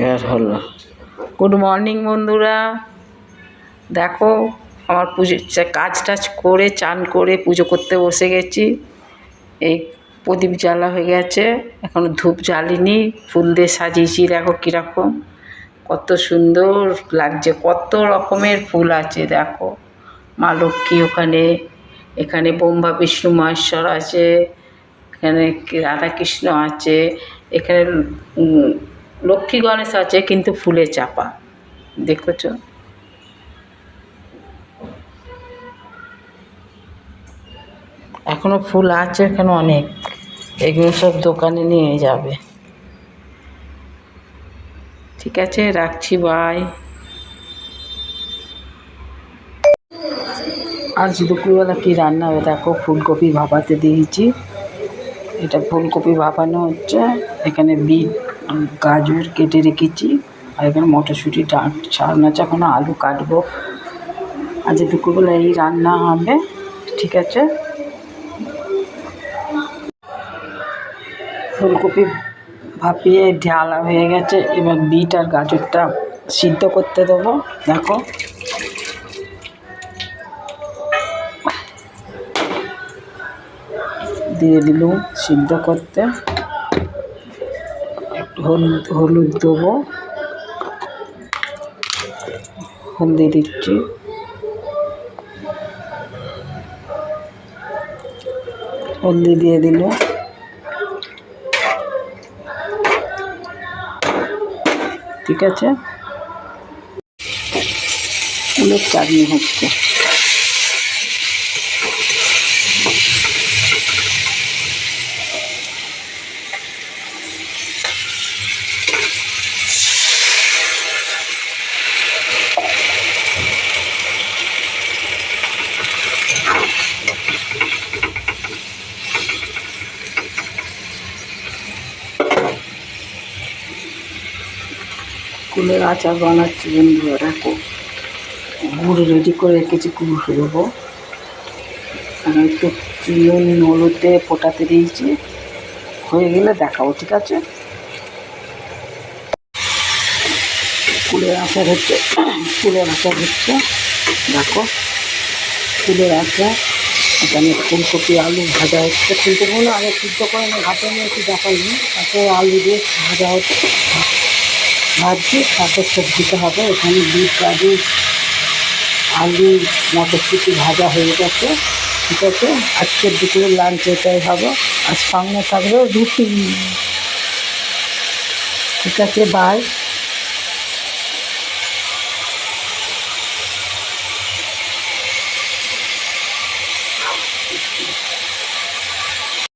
এবার হলো। Good morning বন্ধুরা, দেখো আমার পুজো কাজ টাজ করে চান করে পুজো করতে বসে গেছি। এই প্রদীপ জ্বালা হয়ে গেছে, এখনো ধূপ জ্বালিনি। ফুল দিয়ে সাজিয়েছি, দেখো কীরকম কত সুন্দর লাগছে, কত রকমের ফুল আছে দেখো। মা লক্ষ্মী ওখানে, এখানে ব্রহ্মা বিষ্ণু মহেশ্বর আছে, এখানে রাধাকৃষ্ণ আছে, এখানে লক্ষ্মী গণেশ আছে কিন্তু ফুলে চাপা, দেখেছ? এখনো ফুল আছে এখানে অনেক, এগুলো সব দোকানে নিয়ে যাবে। ঠিক আছে, রাখছি, বাই। আজ দুপুরবেলা কী রান্না হবে দেখো, ফুলকপি ভাপাতে দিয়েছি। এটা ফুলকপি ভাপানো হচ্ছে, এখানে বিট গাজর কেটে রেখেছি, আর এখানে মটরশুঁটি ছাড়ানো আছে, এখনো আলু কাটবো। আজ দুপুরবেলা এই রান্না হবে, ঠিক আছে। ফুলকপি ভাপিয়ে ঢালা হয়ে গেছে, এবার বিট আর গাজরটা সিদ্ধ করতে দেবো, দেখো। দিয়ে দিলুম সিদ্ধ করতে, একটু হলুদ দেবো, হলদি দিচ্ছি, হলদি দিয়ে দিল, ঠিক আছে। ফুলের চাটনি হচ্ছে। কুলের আচার বানাচ্ছি বন্ধুরা, দেখো গুড় রেডি করে রেখেছি, গুড় দেবো, আর একটু নুন হলুদ দিয়ে ফোটাতে দিয়েছি, হয়ে গেলে দেখাবো, ঠিক আছে। কুলের আচার হচ্ছে, কুলের আচার হচ্ছে, দেখো কুলের আচার। এখানে ফুলকপি আলু ভাজা হচ্ছে, ফুলকপিগুলো আগে সিদ্ধ করে নিয়ে ভাতে নিয়ে একটু দেখাইনি, তারপরে আলু দিয়ে ভাজা হচ্ছে, ভাজছি, তারপর সবজিটা হবে। এখানে বিট গাজর আলু মটরশুঁটি ভাজা হয়ে গেছে, ঠিক আছে। আজকের দুপুরে লাঞ্চ এটাই হবে, আর সঙ্গে থাকবে রুটি, ঠিক আছে, বাই।